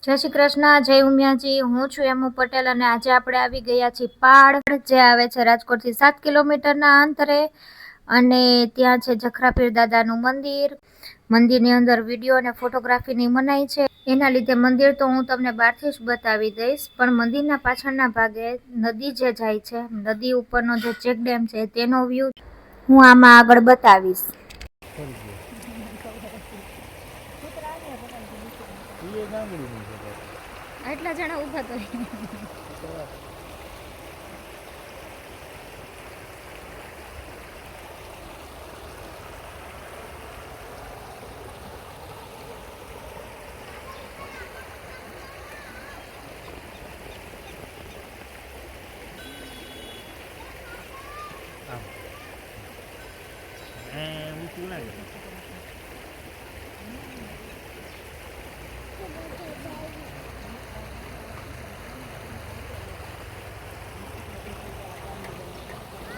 જય શ્રી કૃષ્ણ, જય ઉમિયાજી। હું છું એમુ પટેલ અને આજે આપણે આવી ગયા છીએ પાડ, જે આવે છે રાજકોટથી 7 કિલોમીટરના અંતરે। અને ત્યાં છે જખરાપીર દાદાનું મંદિર। મંદિરની અંદર વિડીયો અને ફોટોગ્રાફીની મનાઈ છે, એના લીધે મંદિર તો હું તમને બહારથી જ બતાવી દઈશ, પણ મંદિરના પાછળના ભાગે નદી જે જાય છે, નદી ઉપરનો જે ચેક ડેમ છે તેનો વ્યૂ હું આમાં આગળ બતાવીશ। આટલા જણા ઊભા તો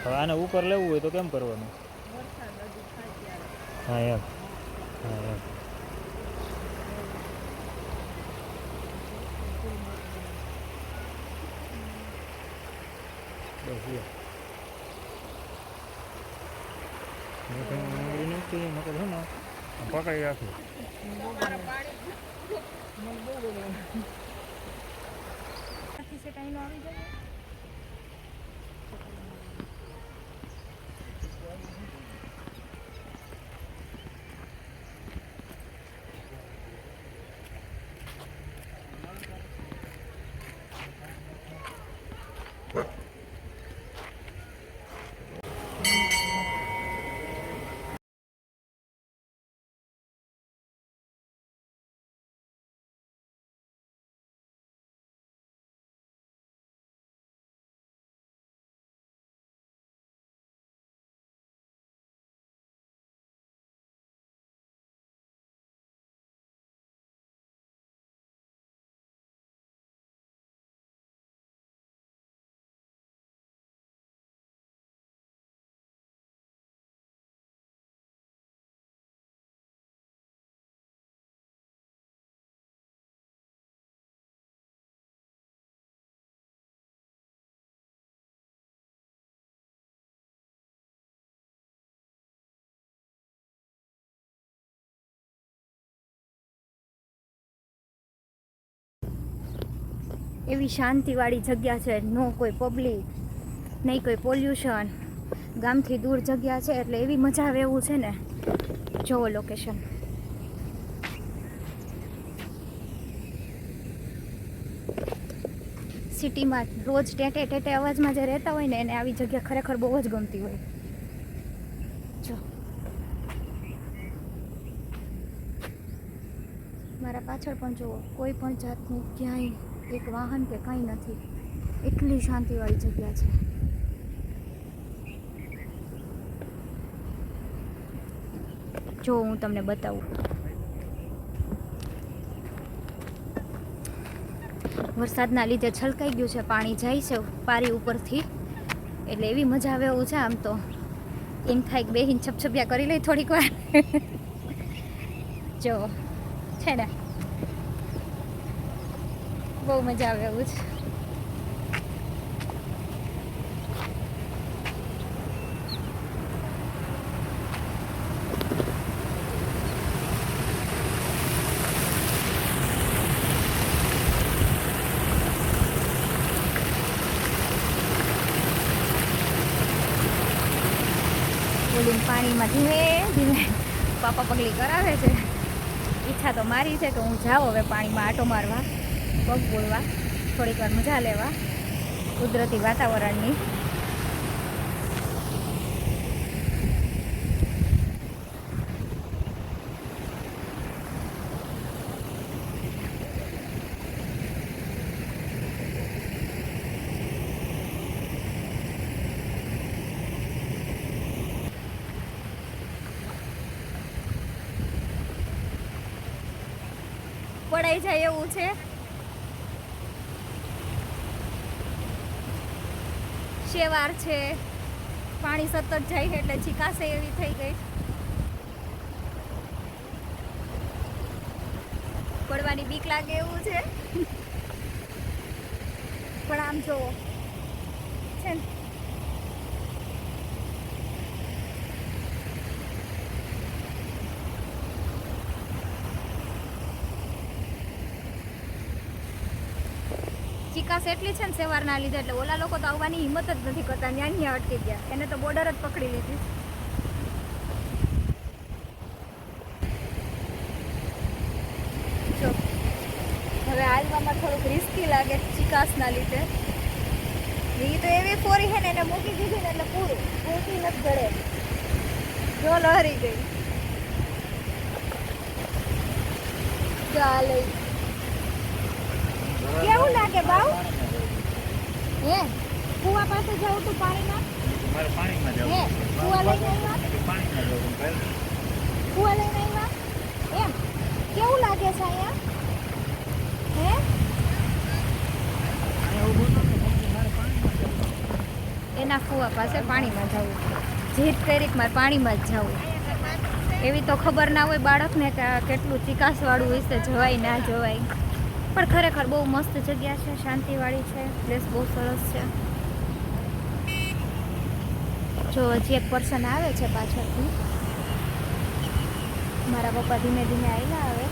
હવે આને ઉપર લેવું હોય તો કેમ કરવાનું? હા એમ, હા એમ, બસ પકડી રાખી એવી શાંતિવાળી જગ્યા છે, નો કોઈ પબ્લિક, નહીં કોઈ પોલ્યુશન, ગામથી દૂર જગ્યા છે એટલે એવી મજા આવે એવું છે ને। જોવો લોકેશન। સિટીમાં રોજ ટેટે ટેટે અવાજમાં જે રહેતા હોય ને એને આવી જગ્યા ખરેખર બહુ જ ગમતી હોય। જો મારા પાછળ પણ જુઓ, કોઈ પણ જાતનું ક્યાંય એક વાહન કે કંઈ નથી, એટલી શાંતિવાળી જગ્યા છે। જો હું તમને બતાવું, વરસાદના લીધે છલકાઈ ગયું છે, પાણી જાય છે પારી ઉપરથી, એટલે એવી મજા આવે એવું છે। આમ તો એમ થાય કે બેહીને છપછપિયા કરી લઈ થોડીક વાર। જો છે ને, બહુ મજા આવે એવું છે। પાણીમાં ધીમે ધીમે પાપા પગલી કરાવે છે। ઈચ્છા તો મારી છે કે હું જાઉં હવે પાણીમાં આંટો મારવા, પગ બોલવા, થોડીક વાર મજા લેવા કુદરતી વાતાવરણની। પડાઈ જાય એવું છે। શેવાર છે, પાણી સતત જાય છે એટલે ચીકાશે એવી થઈ ગઈ। પડવાની બીક લાગે એવું છે પણ આમ જોવો છે ને ચિકાસ એટલી છે ને સવારના લીધે એટલે ઓલા લોકો તો આવવાની હિંમત જ નથી કરતા ન્યા અટકી ગયા એને તો બોર્ડર જ પકડી લીધી જો હવે હાલવામાં થોડુંક રિસ્કી લાગે ચિકાસના લીધે એ તો એવી ફોરી છે ને એને મૂકી દીધી ને એટલે પૂરું પૂરતી નથી ગળે જો લહરી ગઈ ચાલે કેવું લાગે બાવ હે કુવા પાસે જાવ તું પાણીમાં મારે પાણીમાં જવું હે કુવા લઈને આવ્યા પાણીમાં જવું કુવા લઈને આવ્યા એમ કેવું લાગે છે અહીંયા હે એના કુવા પાસે પાણીમાં જવું જીત કરી કે મારે પાણીમાં જ જવું એવી તો ખબર ના હોય બાળકને કે આ કેટલું ચિકાસવાળું હોય છે જવાય ના જવાય પણ ખરેખર બહુ મસ્ત જગ્યા છે શાંતિવાળી છે પ્લેસ બહુ સરસ છે જો હજી એક પર્સન આવે છે પાછળથી મારા પપ્પા ધીમે ધીમે આવેલા આવે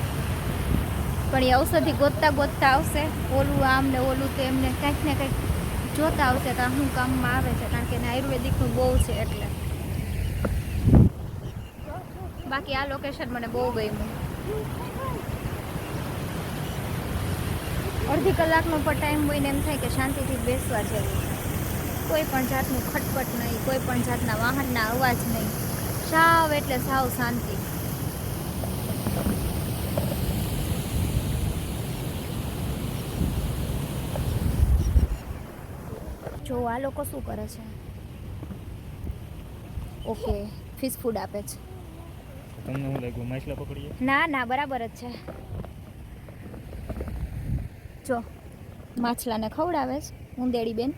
પણ એ ઔષધિ ગોતતા ગોતતા આવશે ઓલું આમ ને ઓલું તેમ ને કંઈક ને કંઈક જોતા આવશે કે શું કામમાં આવે છે કારણ કે એને આયુર્વેદિકનું બહુ છે એટલે બાકી આ લોકેશન મને બહુ ગમ્યું અડધી કલાકનો પણ ટાઈમ હોય ને એમ થાય કે શાંતિથી બેસવા જેવું કોઈ પણ જાતનું ખટપટ નહીં કોઈ પણ જાતના વાહનના અવાજ નહીં સાવ એટલે સાવ શાંતિ જો આ લોકો શું કરે છે ઓકે ફિશ ફૂડ આપે છે તમને શું લાગ્યું માછલા પકડીએ ના ના બરાબર જ છે જો માછલાને ખવડાવે છે ઉંદેડી બેન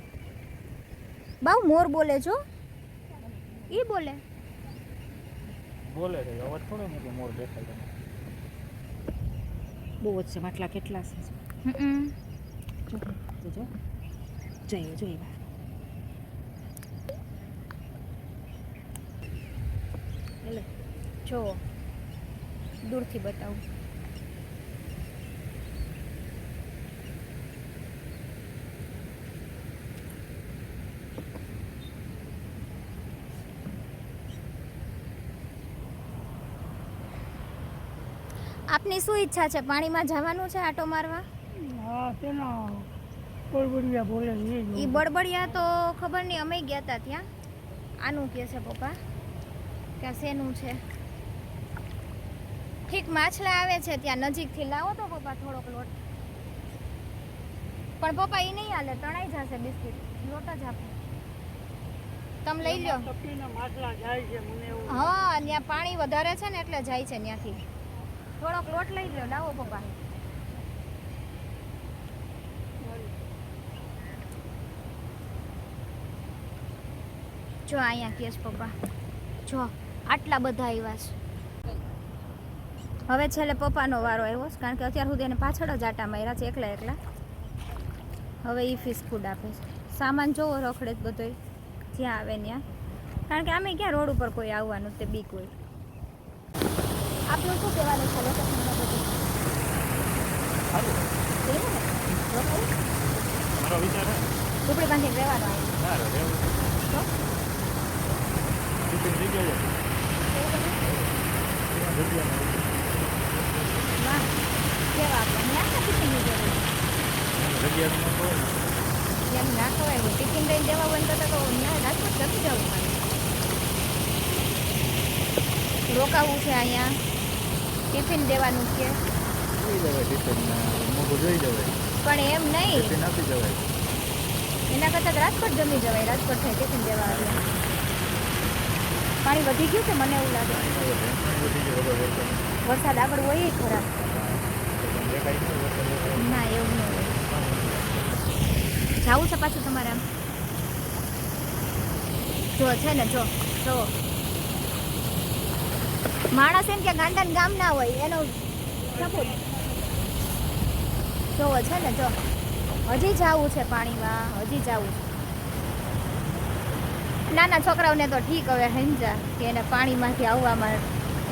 બાવ મોર બોલે જો ઈ બોલે બોલે છે અવાજ થોડો મોટો મોર દેખાય બહુ જ છે માટલા કેટલા છે જો જઈએ જોઈએ એટલે જો દૂરથી બતાવું આપની શું ઈચ્છા છે પાણીમાં જવાનું છે આટો મારવા હા તેના બળબડિયા બોલે ઈ બળબડિયા તો ખબર નહીં અમે ગયા હતા ત્યાં આનું કહે છે પપ્પા કે આ શેનું છે ઠીક માછલા આવે છે ત્યાં નજીકથી લાવો તો પપ્પા થોડોક લોટ પણ પપ્પા એ નહીં હાલે તણાઈ જશે બિસ્કિટ લોટ જ આપો તમે લઈ લો માટલા જાય છે મને એવું હા ત્યાં પાણી વધારે છે ને એટલે જાય છે ત્યાંથી થોડોક લોટ લઈ લો લાવો પપ્પા જો અહીંયા કેસ પપ્પા જો આટલા બધા આવ્યા છે હવે છેલ્લે પપ્પાનો વારો આવ્યો છે કારણ કે અત્યાર સુધી એને પાછળ જ આટા માર્યા છે એકલા એકલા હવે એ ફિશ ફૂડ આપે છે સામાન જોવો રખડે જ બધોય જ્યાં આવે ત્યાં કારણ કે આમે ક્યાં રોડ ઉપર કોઈ આવવાનું તે બીક હોય આપનું શું કહેવાનું છે લોકેશનમાં બધું એવું ને રોકાવું મારો વિચાર હે ઝૂંપડી બાંધીને રહેવાનું આવે ના રે એવું તો ટિફિન જગ્યા વાહ કેવા આપણે ત્યાં ટિફિનની જરૂર જગ્યાનું કહો ને એમ ના ખવાય ટિફિન લઈને દેવા હોય તો ત્યાં રાજકોટ જમી જવું મારે રોકાવું છે અહીંયા ટિફિન દેવાનું છે જોઈ જવાય ટિફિન મોટું જોઈ જવાય પણ એમ નહીં ટિફિન આપી જવાય એના કરતાં રાજકોટ જમી જવાય રાજકોટ થાય ટિફિન દેવા આવ્યા પાણી વધી ગયું છે મને એવું લાગે હવે ટેન્શન વધી ગયું હવે વરસાદ વરસાદ આગળ હોય ખરા દેખાય નહીં વરસાદ ના એવું નહીં હોય જવું છે પાછું તમારે આમ જો છે ને જો માણસ એમ કે ગાંડા ગામ ના હોય એનો સપોર્ટ જોવો છે ને જો હજી જાવું છે પાણીમાં, હજી જાવું છે. નાના છોકરાઓને તો ઠીક હવે સમજા કે એને પાણીમાંથી આવવામાં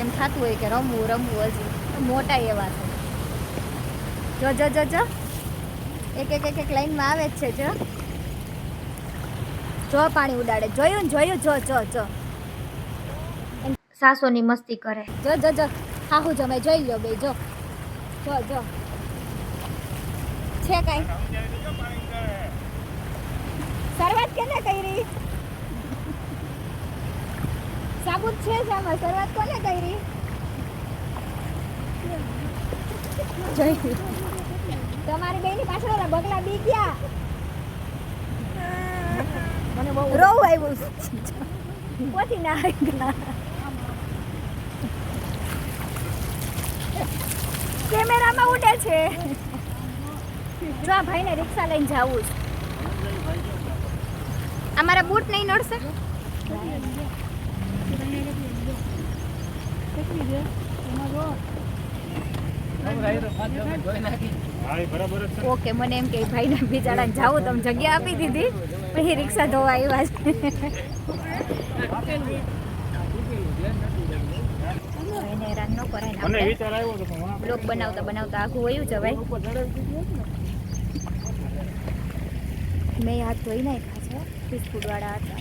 એમ થતું હોય કે રમવું રમવું, હજી મોટા એવા છે. જો જો જો જો એક એક એક એક લાઈનમાં આવે જ છે. જો જો પાણી ઉડાડે, જોયું ને જોયું, જો જો જો સાસોની મસ્તી કરે. જો જો જો હાહુ જો મેં જોઈ લો બે, જો જો જો છે કઈ શરૂઆત કેને કરી? સાબુત છે જ આમાં, શરૂઆત કોને કરી? જોઈ તમારી બેની પાછળ ઓલા બગલા બી ગયા. મને બહુ રોવું આવ્યું. પોતી ના આવ્યા. કેમેરામાં ઉડે છે. જો આ ભાઈને રિક્ષા લઈને જાવું છે. અમારા બૂટ નહીં નડશે? ઓકે, મને એમ કે ભાઈને બિચારાને જાવું, તમે જગ્યા આપી દીધી પછી રિક્ષા ધોવા આવ્યા છે. એને હેરાન ન કરાય ને આપણે. બ્લોગ બનાવતા બનાવતા આખું વયું છે ભાઈ. મેં હાથ ધોઈ નાખ્યા છે. બિસ્કુટ વાળા હતા.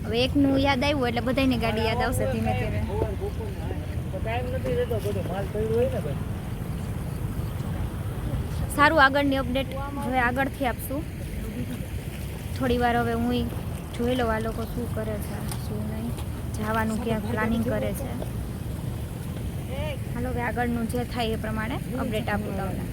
હવે એકનું યાદ આવ્યું એટલે બધાની ગાડી યાદ આવશે ધીમે ધીમે. સારું, આગળની અપડેટ હવે આગળથી આપશું. થોડી વાર હવે હું જોઈ લઉં આ લોકો શું કરે છે શું નહીં, જવાનું ક્યાંક પ્લાનિંગ કરે છે. હાલો હવે આગળનું જે થાય એ પ્રમાણે અપડેટ આપું તમને.